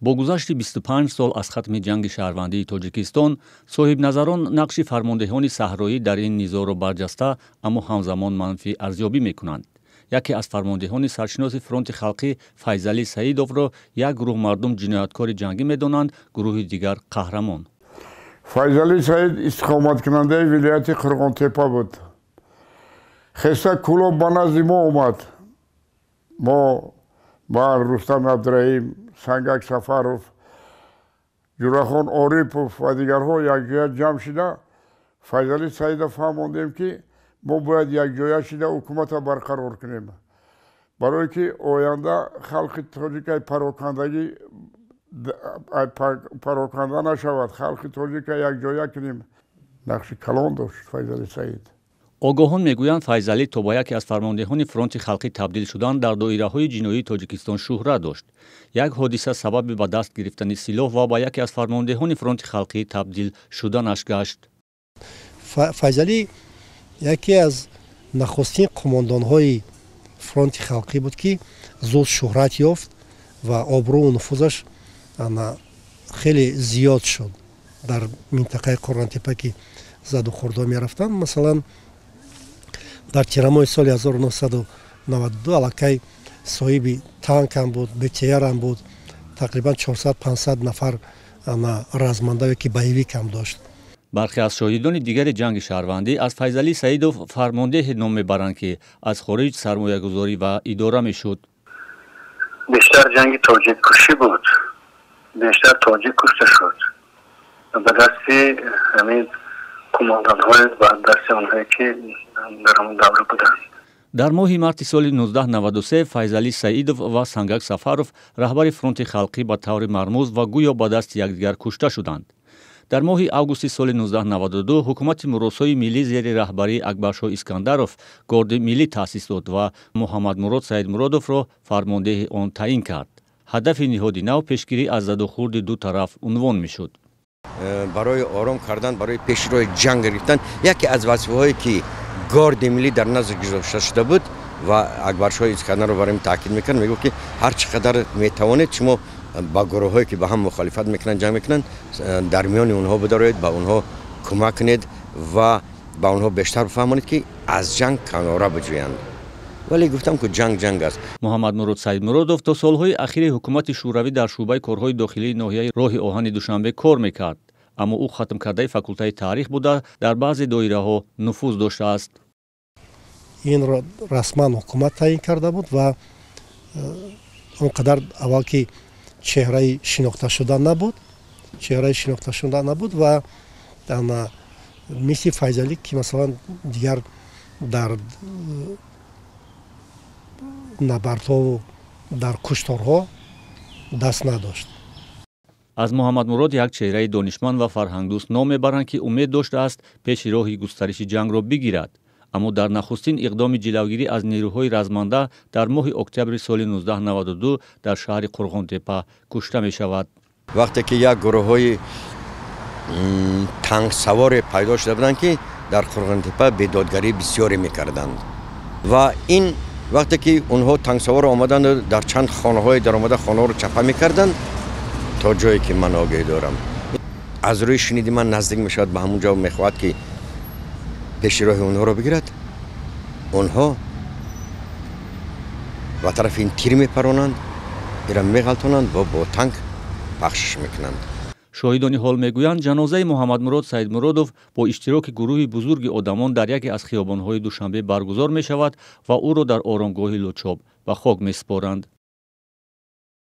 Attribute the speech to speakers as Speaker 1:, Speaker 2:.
Speaker 1: با گذشت 25 سال از ختم جنگ شهروندی تاجیکستان، صاحب نظران نقش فرماندهان صحرایی در این نزاع را برجسته اما همزمان منفی ارزیابی میکنند. یکی از فرماندهان سرشناس فرانت خلقی فیضعلی سعیدوف را یک گروه مردم جنایتکار جنگی میدانند، گروه دیگر قهرمان.
Speaker 2: فیضعلی سعید استقامت کننده ولایت قرغان تپه بود. خسته کلوب به نزد ما اومد. ما با رستم عبدالرحیم، سنگک سفروف، جوراخان عارفوف و دیگرها یک جای جمع شده. فیضعلی سعیدوف فهماندیم که ما باید یک جای شده حکومت برقرار کنیم. برای که آینده خلق تاجیک پراکنده نشود. خلق تاجیک یک جای کنیم. نقش کلان داشت فیضعلی سعید.
Speaker 1: آگاهان میگویند فیضعلی تا با یکی از فرماندهان فرانت خلقی تبدیل شدن در دایره‌های جنایی تاجیکستان شهرت داشت. یک حادثه سبب به دست گرفتن سلاح و با یکی از فرماندهان فرانت خلقی تبدیل شدنش گشت.
Speaker 3: فیضعلی یکی از نخستین قماندان‌های فرانت خلقی بود که زود شهرت یافت و آبرو و نفوذش خیلی زیاد شد در منطقه قرغان تپه که زد و خورده می رفتن. مثلا در تیرماه سال 1992 علاقه صاحب تانک هم بود، بتیر هم بود، تقریبا 400-500 نفر رزمنده که بیویک هم داشت.
Speaker 1: برخی از شاهدان دیگر جنگ شهروندی از فیضعلی سعیدوف فرمانده نام میبرند که از خارج سرمایه گذاری و اداره میشد.
Speaker 4: بیشتر جنگ تاجیک کشی بود. بیشتر تاجیک کشته شد. به دست همین کماندان‌های و دست آنهایی که در همون دوره بودند.
Speaker 1: در ماه مارت سال 1993 فیضعلی سعیدوف و سنگک سفروف رهبر فرانت خلقی به طور مرموز و گویا به دست یکدیگر کشته شدند. در ماه آگوست سال 1992 حکومت مراسای ملی زیر رهبری اکبرشاه اسکندروف گارد ملی تأسیس داد و محمد مراد سیدمرادوف را فرمانده آن تعیین کرد. هدف نهادی نو پیشگیری از زد و خورد دو طرف عنوان میشد.
Speaker 5: برای آرام کردن، برای پیشروی جنگ گرفتن، یکی از وظیفه‌هایی که گارد ملی در نظر گرفته شده بود و اکبرشاه اسکندر رو برای تاکید میکنه، میگه که هر چقدر میتوانید شما با گروهایی که با هم مخالفت میکنن جنگ میکنن در میان اونها بدارید، با اونها کمک کنید و با اونها بیشتر بفهمانید که از جنگ کناره بجویند. ولی گفتم که جنگ است.
Speaker 1: محمد مراد سیدمرادوف تا سالهای اخیر حکومت شوروی در شعبه کارهای داخلی ناحیه راه آهن دوشنبه کار میکرد، اما او ختم کرده فاکولته تاریخ بوده در بعضی دایره‌ها نفوذ داشته است.
Speaker 3: این را رسما حکومت تعیین کرده بود و اونقدر اول که چهره شناخته شده نبود و مثل فیضعلی که مثلا دیگر در نبردها و در کشتارها دست نداشت.
Speaker 1: از محمد مراد یک چهره دانشمند و فرهنگ دوست نام میبرند که امید داشته است پیش راه گسترش جنگ را بگیرد، اما در نخستین اقدام جلوگیری از نیروهای رزمنده در ماه اکتبر سال 1992 در شهر قرغان تپه کشته می شود.
Speaker 5: وقتی که یک گروه‌های تانک سوار پیدا شده بودند که در قرغان تپه بیدادگری بسیاری میکردند و این وقتی که اونها تانک سوار آمدند در چند خانه‌های در آمده خانه رو چپه میکردند تا جایی که من آگاهی دارم. از روی شنیدی من نزدیک میشد به همون جا میخواهد که پیش راه اونها رو بگیرد. اونها و طرف این تیر میپرانند، ایران میغلطانند و با تانک پخشش میکنند.
Speaker 1: شاهدان حال میگویند جنازه محمد مراد سیدمرادوف با اشتراک گروهی بزرگ آدمان در یکی از خیابان‌های دوشنبه برگزار می شود و او را در آرامگاه لوچاب و خاک میسپارند.